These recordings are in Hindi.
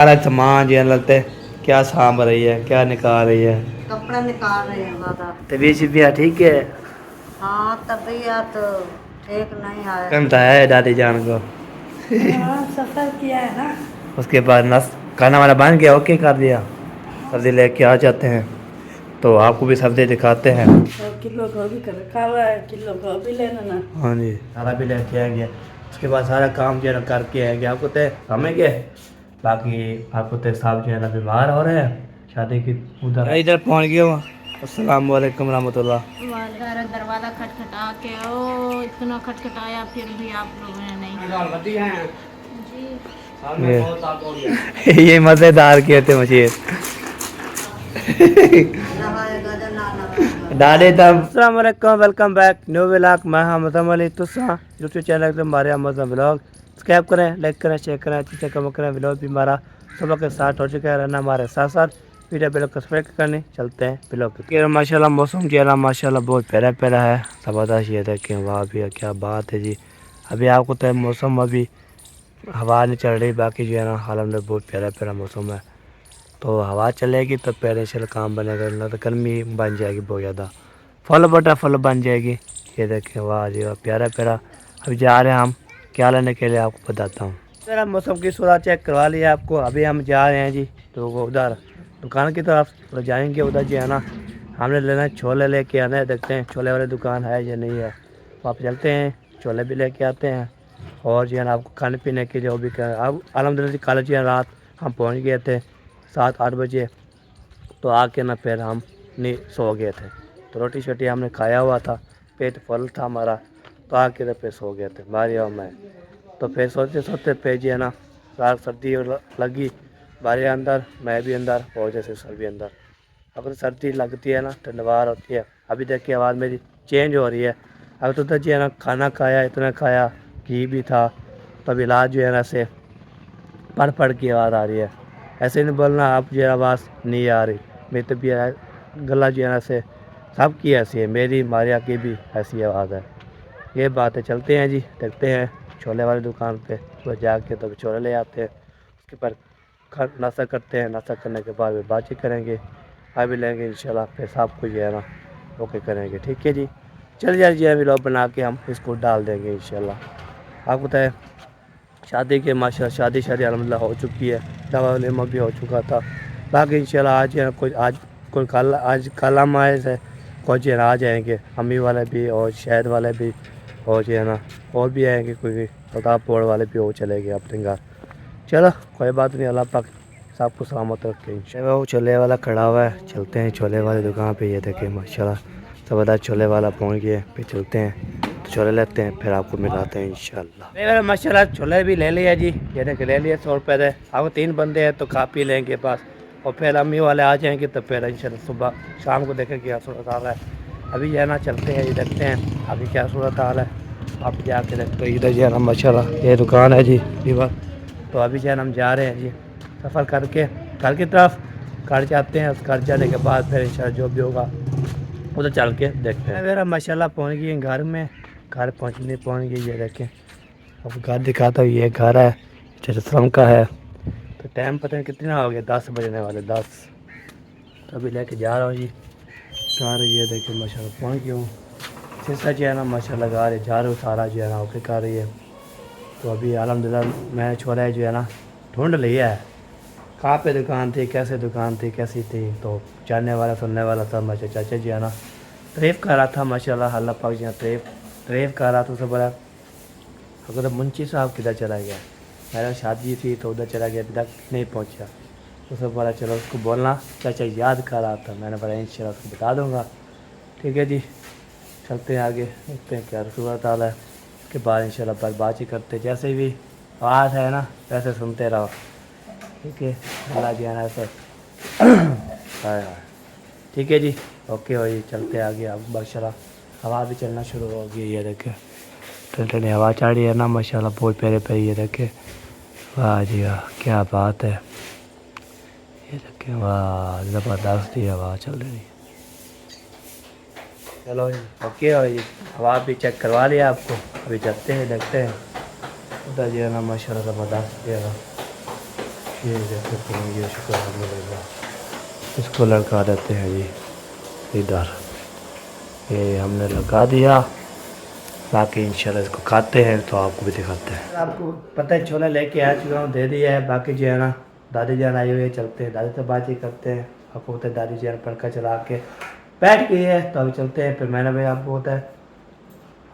सारा सामान जो लगता है क्या सांभ रही है, क्या निकाल रही है? कपड़ा निकाल रहे हैं दादा। तबीयत शिबिया ठीक है? हाँ तबीयत ठीक नहीं है। कम है दादी जान को। हाँ सफर किया है ना। उसके बाद नस खाना वाना बन गया, ओके कर दिया। सब्जी लेके आ जाते हैं तो आपको भी सब्जी दिखाते हैं। किलो गोभी का रखा हुआ है, किलो गोभी लेना ना। हाँ जी, सारा भी लेके आएंगे। उसके बाद सारा काम जो है ना करके आएंगे। आपको तो समझ गए, बाकी आपको तो साहब जो है ना बीमार हो रहे हैं शादी की उधर इधर पहुँच गया हूँ। अस्सलाम वालेकुम रहमतुल्लाह। दरवाजा खटखटा के ओ इतना खटखटाया फिर भी आप लोगों ने नहीं जी। ये मज़ेदार कहते मुझे। नहाएगा या ना नहाएगा। डाले तब अस्सलाम वालेकुम, वेलकम बैक न्यू व्लॉग। मैं हम अली तुसा यूट्यूब चैनल पे हमारे अमजन व्लॉग सब्सक्राइब करें, लाइक करें, शेयर करें, अच्छे से कम करें। व्लॉग भी हमारा सुबह के साथ हो चुका है, रहना हमारे साथ साथ वीडियो ब्लॉग को सब्सक्राइब करने चलते हैं ब्लॉग के। माशाल्लाह मौसम जो है ना माशाल्लाह बहुत प्यारा प्यारा है, ज़बरदस्त। ये देखें वाह भी क्या बात है जी। अभी आपको तो मौसम अभी हवा नहीं चल रही, बाकी जो है ना हालत बहुत प्यारा प्यारा मौसम है। तो हवा चलेगी तो पहले से काम बनेगा, ना तो गर्मी बन जाएगी बहुत ज़्यादा। फल बटा फल बन जाएगी। ये देखें वाह जी वाह प्यारा प्यारा। अभी जा रहे हैं हम क्या लेने के लिए आपको बताता हूँ। मेरा मौसम की सूरत चेक करवा लिया आपको। अभी हम जा रहे हैं जी तो वो उधर दुकान की तरफ तो जाएंगे। उधर जो है ना हमने लेना है छोले, लेके आना है। देखते हैं छोले वाली दुकान है या नहीं है, तो आप चलते हैं छोले भी लेके आते हैं। और जो है ना आपको खाने पीने के जो भी कर अब अलहमदिल्ला कल जो है रात हम पहुँच गए थे 7-8 बजे। तो आके ना फिर हम नहीं सो गए थे, तो रोटी शोटी हमने खाया हुआ था, पेट फल था हमारा। तो आके तो फिर सो गए थे बारी और मैं। तो फिर सोते सोते पे जो है ना रात सर्दी लगी, बारी अंदर मैं भी अंदर और जैसे सर भी अंदर। अगर सर्दी लगती है ना ठंडवार होती है। अभी देखिए आवाज़ मेरी चेंज हो रही है। अब तो जो है ना खाना खाया, इतना खाया, घी भी था, तब इलाज जो है ना से पढ़ पढ़ की आवाज़ आ रही है। ऐसे नहीं बोलना आप जो आवाज़ नहीं आ रही। मेरी तबीयत गला जो है ना से सबकी ऐसी है, मेरी मारिया की भी ऐसी आवाज़ है। ये बात है, चलते हैं जी देखते हैं छोले वाली दुकान पे। तो जाके तब छोले ले आते हैं, उसके बाद नाश्ता करते हैं। नाश्ता करने के बाद बातचीत करेंगे, खा भी लेंगे इंशाल्लाह। फिर साहब को जो है ना ओके करेंगे, ठीक है जी। चल जाए जी अभी लोग बना के हम इसको डाल देंगे इंशाल्लाह। आपको बताए शादी के माशाल्लाह शादी अल्हम्दुलिल्लाह हो चुकी है, दवा लेमा भी हो चुका था। बाकी इंशाल्लाह आज है कोई आज कोई कल आज कल हम आए थे, कुछ है आ जाएंगे अम्मी वाले भी और शहद वाले भी, और जो है ना और भी आएंगे कोई प्रतापपुर वाले भी हो चले गए अपने घर। चलो कोई बात नहीं, अल्लाह पाक सबको सलामत रखे इंशाल्लाह। वो छोले वाला खड़ा हुआ है, चलते हैं छोले वाली दुकान पे। ये देखें माशाल्लाह ज़बरदस्त छोले वाला पहुंच गए। फिर चलते हैं तो छोले लेते हैं, फिर आपको मिलाते हैं इंशाल्लाह। माशाल्लाह छोले भी ले लिया जी, ये देख ले लिया 100 रुपये दे। आपको 3 बंदे हैं तो खा पी लेंगे बस। और फिर अम्मी वाले आ जाएंगे तो फिर इंशाल्लाह सुबह शाम को देखेंगे क्या सूरत हाल है। अभी जो है ना चलते हैं, ये देखते हैं अभी क्या सूरत हाल है। आप जाके देखते हो इधर जो है ना माशाल्लाह ये दुकान है जी दीवार। तो अभी जो है हम जा रहे हैं जी सफ़र करके घर की तरफ। घर जाते हैं, उस घर जाने के बाद फिर इंशाल्लाह जो भी होगा उधर चल के देखते हैं। मेरा माशाल्लाह पहुंच गई घर में। घर पहुंच गई, ये देखें अब घर दिखाता हूँ। ये घर है चरसम का है। तो टाइम पता नहीं कितना हो गया, 10 बजने वाले 10। तो अभी लेके जा रहा हूँ जी घर। ये देखें माशाल्लाह पहुँच गया हूँ। शीशा जो है ना माशाल्लाह लगा रही, जा रहे सारा जो है ना ओके कर रही है। तो अभी अल्हम्दुलिल्लाह मैं छोरा जो है ना ढूंढ लिया है कहाँ पे दुकान थी, कैसे दुकान थी, कैसी थी। तो जानने वाला सुनने वाला सब माशा चाचा जी है ना तारीफ़ कर रहा था माशाल्लाह। अल्लाह पाक जी तारीफ़ कर रहा था। उससे बोला अगर मुंशी साहब किधर चला गया, मेरा शादी थी तो उधर चला गया, अभी तक नहीं पहुँचा। उससे बोला चलो उसको बोलना चाचा याद कर रहा था। मैंने बोला इंशाल्लाह उसको बता दूँगा, ठीक है जी। चलते हैं आगे, देखते हैं क्या सूरत हाल है। उसके बाद इंशाल्लाह बातचीत करते, जैसे भी आवाज़ है ना वैसे सुनते रहो, ठीक है। अल्लाह जी आना ऐसे ठीक है जी, ओके हो जी। चलते आगे अब माशाल्लाह हवा भी चलना शुरू हो गई। ये देखे ठंडी हवा चढ़ रही है ना माशाल्लाह बहुत प्यारे प्यारे। ये देखे वाह जी वाह क्या बात है। ये देखे वाह ज़बरदस्त ही हवा चल रही है। चलो जी ओके हो जी, हवा भी चेक करवा लिया आपको। अभी चलते हैं देखते हैं उधर जो है ना माशाल्लाह ज़बरदस्त जगह। ये जैसे पहुँच शुक्र अल्हम्दुलिल्लाह। इसको लगा देते हैं जी इधर, ये हमने लगा दिया। बाकी इंशाल्लाह इसको खाते हैं तो आपको भी दिखाते हैं। आपको पता है छोला लेके आ चुका हूँ, दे दिया है। बाकी जो है ना दादी जान आई हुई है, चलते हैं दादी से बातचीत करते हैं। आपको होता है दादी जान पंखा चला के बैठ गई है तो अभी चलते हैं। फिर मैंने भाई आपको होता है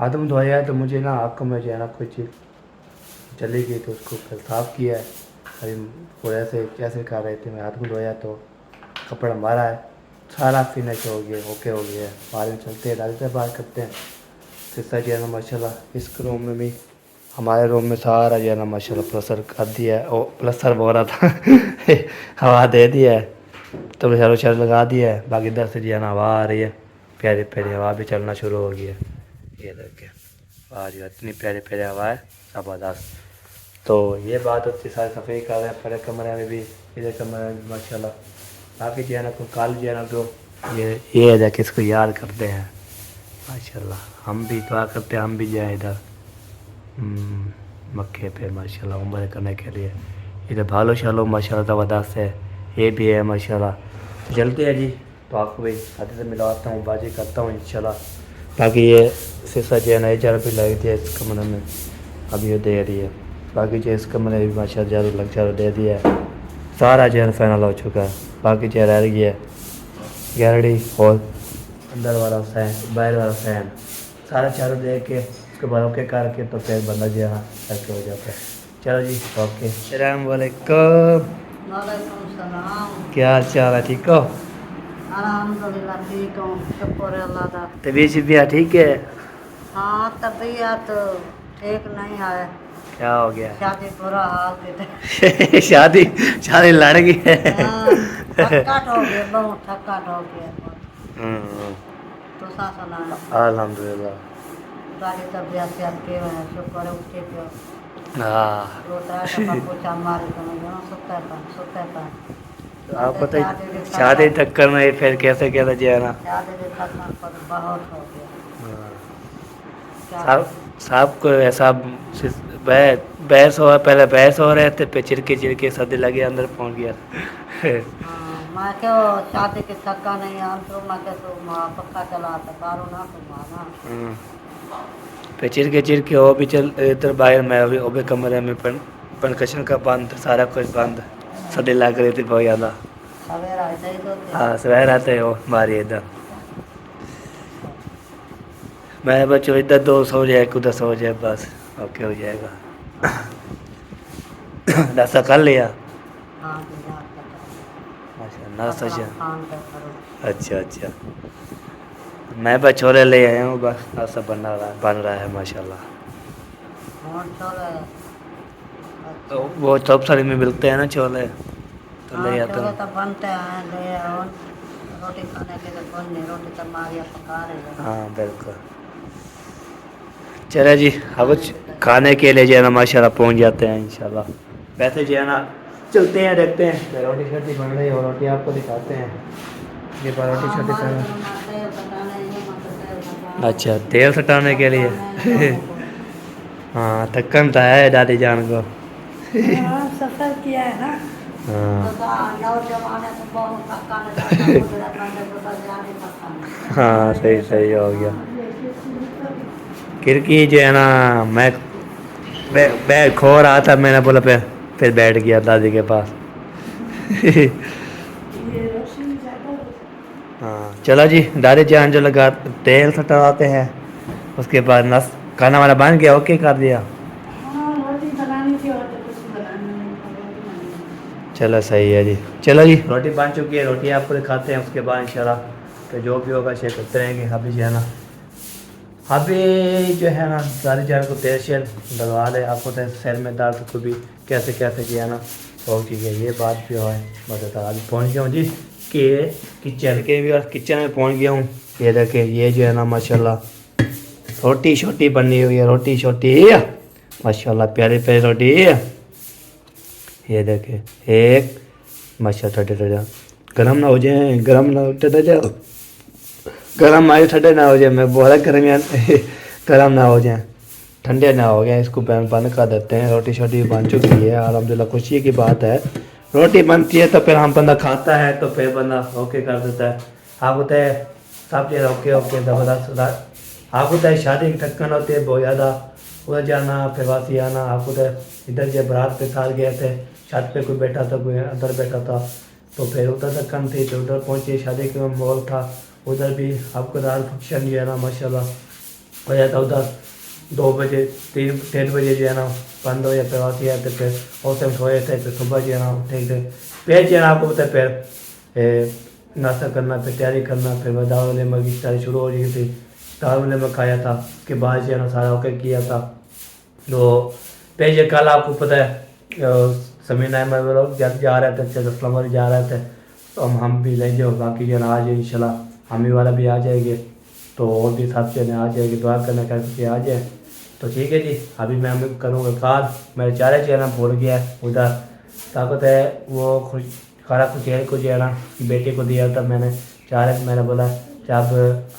हाथ मुँह धोया है तो मुझे ना आँख में जो है ना कोई चीज़ चली गई तो उसको फिर साफ़ किया है। अभी पूरे ऐसे कर रहे थे, मैं हाथ मुँह धोया तो कपड़ा मारा है, सारा फिनिश हो गया, ओके हो गया है। बाद में चलते हैं दादी से बात करते हैं। सिस्टर जो है ना माशाल्लाह इस रूम में भी, हमारे रूम में सारा जो है ना माशाल्लाह प्लस्तर कर दिया है। ओ प्लस्तर बोल रहा था हवा दे दिया है तो बेचारो शर लगा दिया है। बाकी इधर से जो है ना हवा आ रही है, प्यारी प्यारी हवा भी चलना शुरू हो गई है। ये देखे वाह जो इतनी प्यारी प्यारी हवा है ज़बरदस्त। तो ये बात होती सारी सफ़ाई कर रहे हैं पहले कमरे में भी, इधर कमरे में भी माशाल्लाह। बाकी जो है ना कल जो है ना तो ये है कि इसको याद करते हैं माशाल्लाह। हम भी दुआ करते हैं हम भी जाए इधर मक्के पे माशाल्लाह उम्र करने के लिए। इधर भालो शालो माशाल्लाह ज़बरदस्त है, ये भी है माशाल्लाह। तो चलते हैं जी, तो आपको भी साथी से मिलाता हूँ, बाजी करता हूँ इंशाल्लाह। बाकी ये शीशा जो है ना 1000 रुपये लगी थी इस कमरे में, अभी ये दे रही है। बाकी जो इस कमरे में भी माशाल्लाह 1000 लग 1000 दे दिया है। सारा जो है फाइनल हो चुका है, बाकी जो रह गई है गैलरी और अंदर वाला फैन, बाहर वाला फैन, सारा चारों दे के उसके बाद ओके करके तो फिर बंदा जो है करके हो जाता है। चलो जी ओके। अस्सलाम वालेकुम, वालेकुम सलाम। क्या हाल चाल है, ठीक हो? अल्हम्दुलिल्लाह ठीक हूँ, शुक्र है अल्लाह का। तबीयत शबीयत ठीक है? हाँ तबीयत ठीक नहीं है, क्या हो गया? शादी बुरा हाल के शादी शादी लड़ गई है। थकाट हो गया, बहुत थकाट हो गया। तो सा सुना अल्हम्दुलिल्लाह सारी तबीयत से के है, शुक्र है उसके पे। हाँ रोता है तो पूछा मारे तो मैं सुता था। आप पता शादी टक्कर में फिर कैसे कैसे जो है ना शादी के थकना पर बहुत हो गया। साहब साहब को ऐसा बहस हो, पहले बहस हो रहे थे, फिर चिरके सर्दी लगे अंदर पहुंच गया। मैं क्यों शादी के थका नहीं हम तो मैं क्या तो पक्का चला था बारो ना तो माना फिर चिरके हो भी चल इधर बाहर में अभी ओबे कमरे में कशन का बंद, सारा कुछ बंद, सर्दी लग रही थी बहुत ज़्यादा। सवेरा ऐसे ही तो हाँ सवेर आते हो हमारी इधर, मैं बच्चों इधर 2 सो जाए उधर सो जाए बस ओके हो जाएगा। नाश्ता कर लिया? हाँ अच्छा नाश्ता अच्छा खान का करो। अच्छा मैं बस छोले ले आया हूँ, बस नाश्ता बन रहा है माशाल्लाह। कौन छोले? तो वो सब सारी में मिलते हैं ना छोले तो ले आता छोले हूँ। तो बनते हैं ले आओ, रोटी खाने के लिए कौन नहीं, रोटी तो मारिया पका रहे हैं। हाँ बिल्कुल। चले जी अब खाने के लिए जो है ना माशाल्लाह पहुँच जाते हैं इंशाल्लाह। वैसे जो है ना चलते हैं देखते हैं, रोटी शोटी बन रही है और रोटी आपको दिखाते हैं। ये पर रोटी छोटी अच्छा तेल सटाने के लिए हाँ थकन तो है दादी जान को। सफर किया है ना। हाँ सही हो गया। खिड़की जो है ना मैं बैग खो रहा था, मैंने बोला फिर बैठ गया दादी के पास। हाँ चलो जी दादी जान जो लगा तेल सटाते हैं, उसके बाद नस खाना वाना बन गया, ओके कर दिया। चलो सही है जी। चलो जी रोटी बन चुकी है, रोटी आपको दिखाते हैं, उसके बाद इंशाल्लाह तो जो भी होगा शेयर करते रहेंगे। अभी जो है ना अभी जो है ना दादी जान को तेल शेल डलवा ले, आपको तो सर में दर्द को भी कैसे जो है ना हो चुकी है, ये बात भी है। बता अभी पहुँच गया हूँ जी कि किचन में पहुँच गया हूँ। ये देखे ये जो है ना माशाल्लाह रोटी छोटी बनी हुई है, रोटी छोटी माशाल्लाह प्यारी प्यारी रोटी। ये देखे एक माशाल्लाह ठंडे गरम ना हो जाए, गरम ना ठंडे जाओ, गरम आए ठंडे ना हो जाए, मैं बोला गरम ना हो जाए, ठंडे ना हो गए। इसको बंद कर देते हैं। रोटी शोटी बन चुकी है अल्हम्दुलिल्लाह, खुशी की बात है। रोटी बनती है तो फिर हम बंदा खाता है तो फिर बंदा ओके कर देता है। आपको तो सब चीज़ ओके ओके ज़बरदस्त। आपको तो शादी की थकन होती है बहुत ज़्यादा, उधर जाना फिर वापसी आना। आपको तो इधर जो बारात पे साथ गए थे, छत पे कोई बैठा था कोई अंदर बैठा था, तो फिर उधर थकन थी तो उधर पहुँचे, शादी का माहौल था उधर भी। आपको रात फंक्शन जो है ना माशाल्लाह हो जाता उधर 2 बजे 3 बजे जो है ना बंद हो या फिर वापसी आते, फिर उस टाइम सोए थे, फिर सुबह जो है ना उठे थे, फिर जो है ना आपको पता है फिर नाश्ता करना, फिर तैयारी करना, फिर मैं दाल वलीमा की तैयारी शुरू हो रही थी। दाल वलीमा खाया था, उसके बाद जो है ना सारा ओके किया था। तो फिर ये कल आपको पता है समीना में लोग जा रहे थे, फ्लावर जा रहे थे, तो हम भी लेंगे और बाकी जो है ना आज इंशाल्लाह हमी वाला भी आ जाएंगे, तो और भी साथ जो है आ जाएगी, दुआ करना करके आ जाए। तो ठीक है जी, अभी मैं करूँगा कार, मेरे चारे जो है ना भूल गया उधर, ताकत है वो खुश खारा कुचेल को जो है ना बेटे को दिया था मैंने चारे। मैंने बोला जब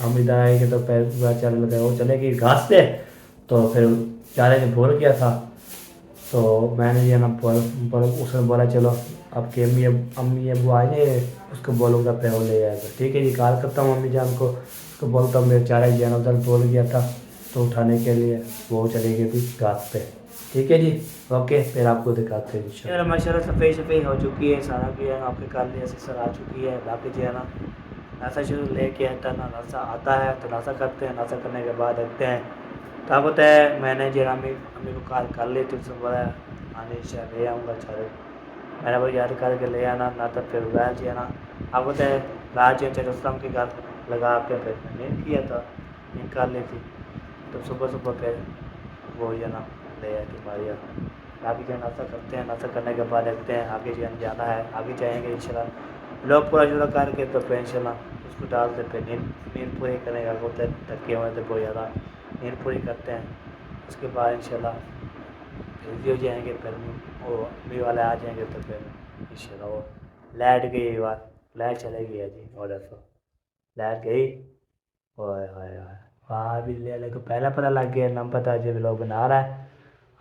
हम इधर आएंगे तो फिर चल लगे वो चलेगी घास पे, तो फिर चारे ने भूल गया था, तो मैंने जो है ना उसने बोला चलो अब के अम्मी अबू आ जाए, उसको बोलूँगा फिर वो ले आएगा। ठीक है जी, कॉल करता हूँ अम्मी जान को, उसको बोलता हूँ मेरे चारे जो है ना उधर भूल गया था, तो उठाने के लिए वो चली गई थी घास पे। ठीक है जी, ओके, फिर आपको दिखाते हैं। यार माशाल्लाह सफ़ेद हो चुकी है, सारा जो है ना आपके काल लिया सर आ चुकी है। बाकी जो है ना नाश्ता शुरू लेके आता ना, नाश्ता आता है तो नाश्ता करते हैं, नाश्ता करने के बाद रखते हैं। तो आप होता है मैंने जो अम्मी को कॉल कर ली थी, उसने बोला आने से ले आऊँगा चारे, मैंने वो याद करके ले आना ना, तो फिर वह जो है ना आप होता है राज रस्तम के घर लगा के फिर नींद किया था, नींद कर ली थी, तो सुबह सुबह फिर वो जो है ना ले आए थे मारिया। आगे जो नाश्ता करते हैं, नाश्ता करने के बाद देखते हैं आगे जो जाना है, आगे जाएंगे इंशाल्लाह। लोग पूरा जुड़ा करके तो फिर इंशाल्लाह उसको डालते, फिर नींद पूरी करने का होता है, थके हुए थे बहुत ज़्यादा, नींद पूरी करते हैं। उसके बाद इंशाल्लाह फिर भी हो जाएंगे, फिर वो अम्मी वाले आ जाएंगे, तो फिर इंशाल्लाह वो लाइट गई बार, लाइट चलेगी है जी, और देखो लाइट गई, ओए हाय हाय वहाँ भी ले को पहले पता लग गया, नाम पता है जब लोग बना रहा है,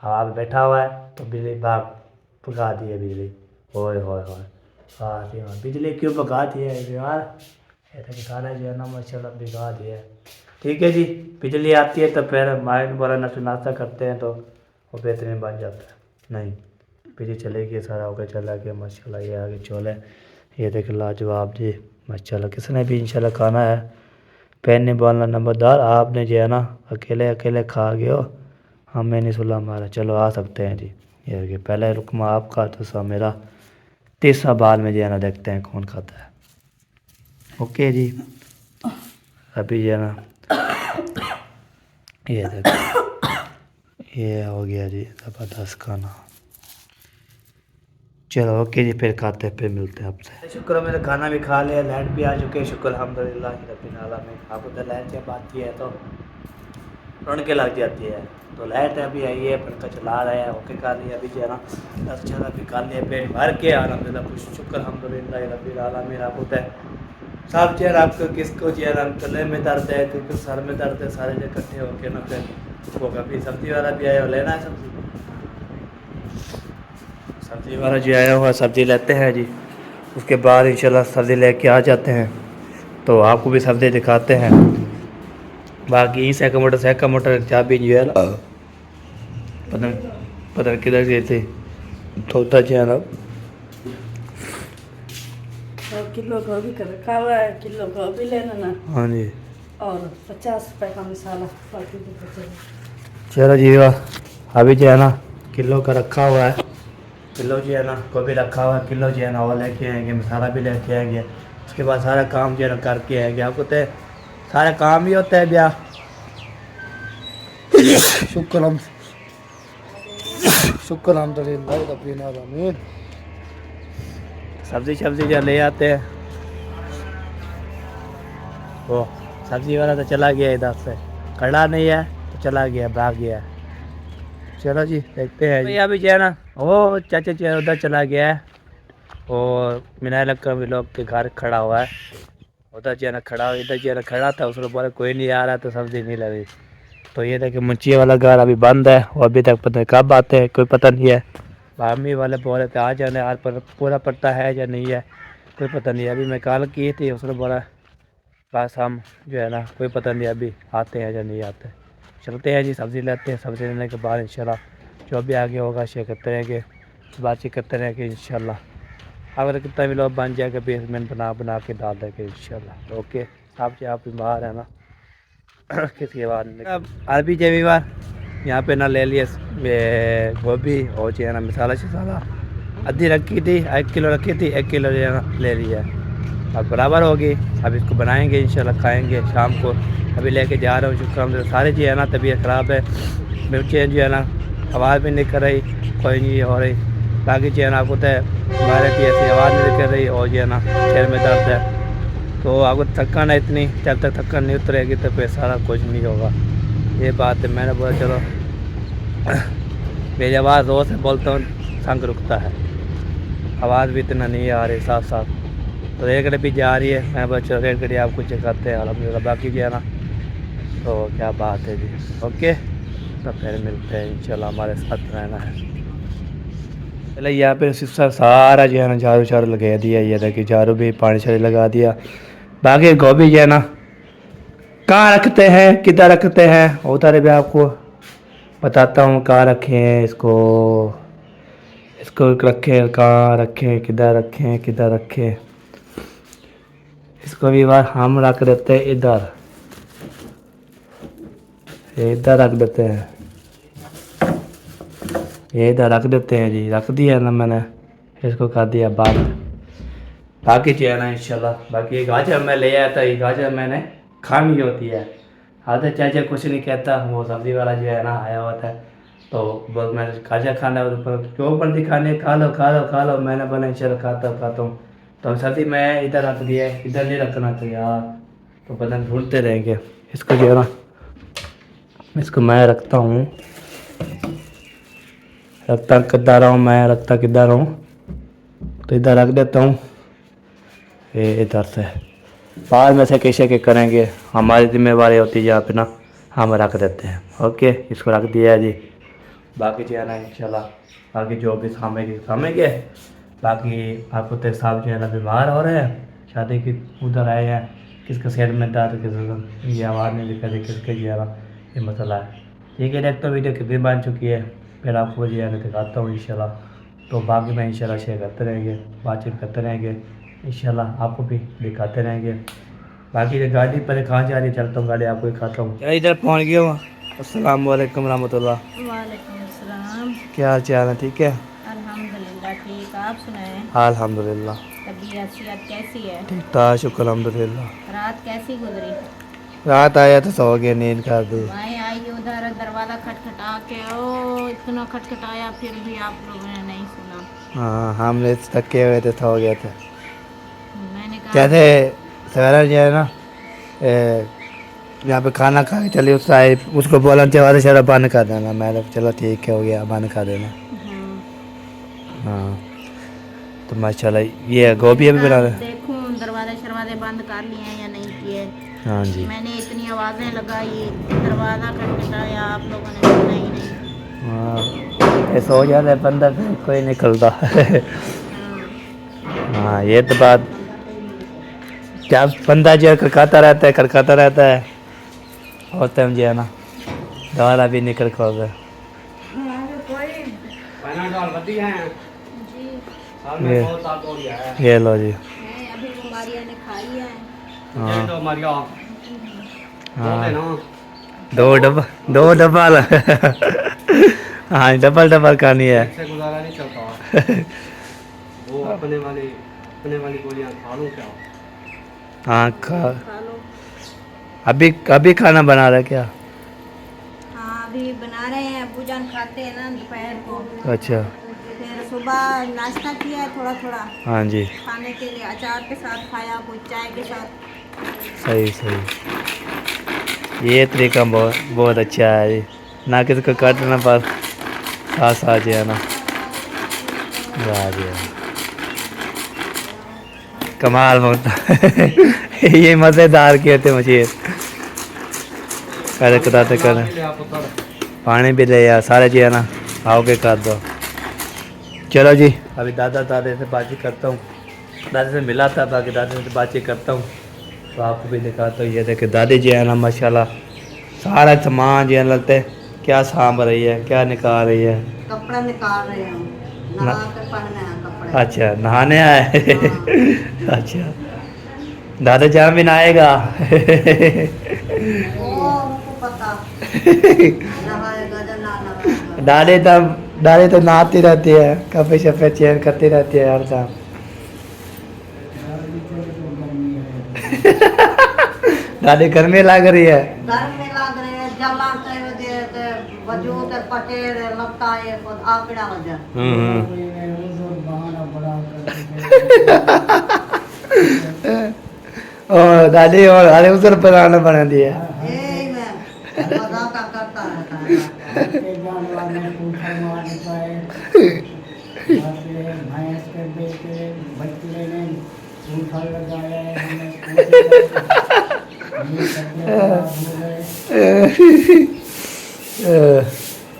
हवा पे बैठा हुआ है, तो बिजली भाग भगा दी है बिजली। ओए होए होए हाँ जी हाँ, बिजली क्यों भगा दी है यार, ऐसा कि सारा जो है ना माशाल्लाह भगा दिया है। ठीक है जी, बिजली आती है तो फिर माइंड वाला नाश्ता करते हैं तो वो बेहतरीन बन जाता है। नहीं बिजली चलेगी सारा होकर चला गया माशाल्लाह। ये आगे चोल है, ये देख लाजवाब जी माशाल्लाह। किसने भी इंशाल्लाह खाना है, पहनने वाला नंबरदार आपने जो है ना अकेले अकेले खा गए हो, हमें नहीं सुला हमारा, चलो आ सकते हैं जी। ये कि पहले रुकमा आपका तो सा मेरा, तीसरा बार में जो है ना देखते हैं कौन खाता है। ओके जी, अभी जो है ना ये देखो ये हो गया जी ज़बरदस्त खाना। चलो ओके जी, फिर खाते हैं, फिर मिलते हैं आपसे। शुक्र मैंने खाना भी खा लिया, लाइट भी आ चुके हैं, शुक्र अल्हम्दुलिल्लाह रब्बिल आलमीन। आपको तो लाइट जब आती है तो रौनकें लग जाती है, तो लाइट अभी आई है, पंखा चला रहा है, ओके कर लिया अभी जो है ना अच्छा अभी कर लिया, पेट भर के अल्हम्दुलिल्लाह कुछ शुक्र अल्हम्दुलिल्लाह रब्बिल आलमीन। आपको तो सब चेयर आपको किसको चेयर गले में दर्द है, किसको सर में दर्द है, सारे जो इकट्ठे होकर ना फिर वो कभी सब्ज़ी वाला भी आया हो लेना है सब्ज़ी वाला जो आया हुआ सब्ज़ी लेते हैं जी। उसके बाद इंशाल्लाह सब्ज़ी लेके आ जाते हैं, तो आपको भी सब्ज़ी दिखाते हैं। बाकी सेका मोटर चाबी जो है ना पता किधर गई थी, थोड़ा जो है ना किलो गोभी का रखा हुआ है, किलो गोभी लेना ना, हाँ जी, और 50 रुपये का मसाला बाकी चलो जी वाह। अभी जो है ना किलो का रखा हुआ है, किलो जो है ना गोभी रखा हुआ है, किलो जो है ना वो लेके आएंगे, मसाला भी लेके आएंगे। उसके बाद सारा काम जो है ना करके आएंगे। आपको तो सारा काम ही होता है ब्याह, शुक्र अल्हम्दुलिल्लाह रब्बिल आलमीन। सब्ज़ी जो ले आते हैं, वो सब्ज़ी वाला तो चला गया इधर से, खड़ा नहीं है तो चला गया, भाग गया। चलो जी देखते हैं भैया, अभी जो है ना वो चाचा उधर चला गया है, और मिनाल का भी लोग के घर खड़ा हुआ है, उधर जो है ना खड़ा, इधर जो है ना खड़ा था, उसने बोला कोई नहीं आ रहा तो सब्ज़ी नहीं लगी। तो ये देखिए मुंची वाला घर अभी बंद है, वो अभी तक पता नहीं कब आते हैं, कोई पता नहीं है। आर्मी वाले बोल रहे थे आ जाने, आज पर पूरा पट्टा है या नहीं है कोई पता नहीं। अभी मैं कॉल की थी, उसने बोला बस हम जो है ना कोई पता नहीं अभी आते हैं या नहीं आते। चलते हैं जी, सब्ज़ी लेते हैं। सब्ज़ी लेने के बाद इंशाल्लाह जो भी आगे होगा शेयर करते रहेंगे, बातचीत करते रहेंगे इंशाल्लाह। अगर कितना भी लोग बन जाएगा बेसमेंट बना के डाल देंगे इंशाल्लाह। ओके, आप जो आप बीमार है ना किसी बात नहीं। अभी जमीवार यहाँ पे ना ले लिए गोभी और जो है ना मसाला शसाला आधी रखी थी, 1 किलो रखी थी, 1 किलो जो है ना ले लिया। अब बराबर होगी, अब इसको बनाएंगे इंशाल्लाह, खाएंगे शाम को। अभी लेके जा रहा हूँ, शुक्र सारे जो है ना तबीयत ख़राब है, मिर्चें जो है ना आवाज़ भी निकल रही, कोई नहीं हो रही। बाकी जो है ना आपको तो हमारे की ऐसी आवाज़ नहीं निकल रही और जो है ना सिर में दर्द है। तो आपको थकान है इतनी, जब तक थकान नहीं उतरेगी तो फिर सारा कुछ नहीं होगा। ये बात है। मैंने बोला चलो मेरी आवाज़ ज़ोर से बोलता हूँ संग रुकता है, आवाज़ भी इतना नहीं आ रही साफ साफ। तो रेल गाड़ी भी जा रही है, मैं बोला चलो रेल गाड़ी आपको चेकाते हैं अलहमदिल्ला। बाकी जो है ना तो क्या बात है जी। ओके, तो फिर मिलते हैं इंशाल्लाह, हमारे साथ रहना है। पहले यहाँ पे सारा जो है ना झाड़ू झाड़ू लगा दिया, ये देखिए झाड़ू भी पानी शानी लगा दिया। बाकी गोभी जो है ना कहाँ रखते हैं, किधर रखते हैं, उधर भी आपको बताता हूँ कहाँ रखे हैं इसको रखें, कहाँ रखें, किधर रखें, किधर रखें। इसको भी बार हम रख देते हैं इधर, इधर रख देते हैं, ये इधर रख देते हैं जी। रख दिया ना मैंने, इसको कर दिया बात। बाकी जो है ना इंशाल्लाह। बाकी ये गाजर मैं ले आया था, ये गाजर मैंने खानी होती है। आधे चाचा कुछ नहीं कहता, वो सब्ज़ी वाला जो है ना आया हुआ था तो बस मैं गाजर खाना है ऊपर क्यों ऊपर दिखाने, खा लो खा लो खा लो। मैंने बोला चलो खाता हूँ। तो सब्ज़ी मैं इधर रख दिया, इधर नहीं रखना था यार, तो बदन ढूंढते रहेंगे। इसको जो है ना इसको मैं रखता हूँ, रखता किधर हूँ मैं, रखता किधर हूँ, तो इधर रख देता हूँ। ये इधर से बाद में से कैसे के करेंगे, हमारी जिम्मेवारी होती है यहाँ पे ना, हम रख देते हैं। ओके, इसको रख दिया है जी। बाकी जो है ना इंशाल्लाह बाकी जो भी खामेंगे। बाकी आपको तो साहब जो है ना बीमार हो रहे हैं, शादी की उधर आए हैं, किसके सिर में दर्द, किसी ये आवाज़ नहीं दिखा रही, किसके जो है ना ये मसला है। ठीक है, देखता वीडियो कितनी बन चुकी है, फिर आपको जो है ना दिखाता हूँ इंशाल्लाह। तो बाकी मैं इंशाल्लाह शेयर करते रहेंगे, बातचीत करते रहेंगे इंशाल्लाह, आपको भी दिखाते रहेंगे। बाकी ये गाड़ी पर कहाँ जा रही है, चलता हूँ गाड़ी आपको दिखाता हूँ। इधर पहुँच गया हूँ। अस्सलाम वालेकुम रहमतुल्लाह। वालेकुम अस्सलाम। क्या हाल चाल है, ठीक है? अल्हम्दुलिल्लाह ठीक, आप सुनाएं? अल्हम्दुलिल्लाह तबीयत सेहत कैसी है? ठीक था, शुक्र अल्हम्दुलिल्लाह। रात कैसी गुजरी? रात आया तो सो गया, नींद कर दी। मैं आई उधर दरवाज़ा खटखटा के, ओ इतना खटखटाया फिर भी आप लोगों ने नहीं सुना। हाँ, हमने थके हुए थे, सो गए थे। मैंने कहा कैसे सवेरा जो है ना यहाँ पे खाना खा के चली, उससे आई, उसको बोला चलो चलो बंद कर देना। मैंने चलो ठीक है हो गया, बंद कर देना। हाँ, तो माशाल्लाह ये गोभी अभी बना रहे। देखूं दरवाजे बंद कर लिए हैं या नहीं किए। हाँ जी। मैंने इतनी आवाज़ें लगाई, दरवाज़ा खटखटाया, आप लोगों ने सुना ही नहीं। हाँ, ये सो जाता है बंदा, कोई निकलता। हाँ, ये तो बात, क्या बंदा जो है खड़काता रहता है और टाइम जो है ना दवारा भी निकल खो गए। ये लो जी। अभी बीमारियाँ ने खाई है। हाँ हाँ, दो डब्बा हाँ, डबल खानी है। गुजारा नहीं चलता। वो अपने वाली गोलियां खा लूं क्या? हाँ खा लो। अभी खाना बना रहा है क्या? हाँ अभी बना रहे हैं, अब्बू जान खाते हैं ना दोपहर को। अच्छा, फिर सुबह नाश्ता किया है थोड़ा थोड़ा हाँ जी, खाने के लिए, अचार के साथ खाया, कुछ चाय के साथ। सही। ये तरीका बहुत अच्छा है जी, ना किसी को काटना पास साथ जो है ना। वाह जी कमाल बहुत। ये मज़ेदार किए थे मुझे। करें पानी भी ले यार, सारे जो है ना आओगे कर दो। चलो जी, अभी दादा दादे से बातचीत करता हूँ। दादा से मिला था, बाकी दादा से बातचीत करता हूँ तो आपको भी दिखाता हूँ। ये देखे दादी जी है ना माशाल्लाह, सारा सामान जो है लगता है क्या सांभ रही है, क्या निकाल रही है। कपड़ा निकाल रहे हूँ, नहा के पहने हैं कपड़े। अच्छा नहाने आए हाँ। अच्छा दादा जहाँ भी नहाएगा वो उनको पता नहाएगा या ना नहाएगा। दादी तो नहाती रहती है, कपड़े शपड़े चेंज करती रहती है हर टाइम। दादी गर्मी लग रही है। घर में लग रहे हैं जला से वजूद पटेर लगता है खुद आकड़ा वजह। और दादी और अरे उधर पुराना बना दिया। यही में मजाक करता रहता है।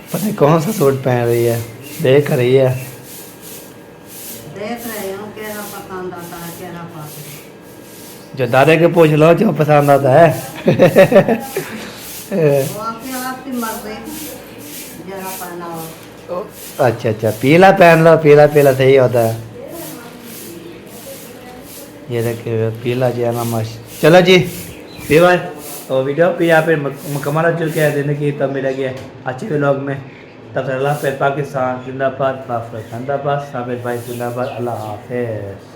पता नहीं कौन सा सूट पहन रही है, देख रही है। देख रहे हो केरा पसंद आता है केरा पास। जो दादा के पूछ लो जो पसंद आता है। वो आपकी मर्जी जरा पहना हो। अच्छा अच्छा पीला पहन लो, पीला पीला सही होता है। ये देखिए पीला जी है ना मस्त। चलो जी फिर भाई तो वीडियो पे यहाँ पे मुकम्मल हो चुके हैं ज़िंदगी। तब मिलेगी अच्छे व्लॉग में, तब तक अल्लाह हाफ़िज़। पाकिस्तान जिंदाबाद, जिंदाबाद साबिर भाई जिंदाबाद। अल्लाह हाफ़िज़।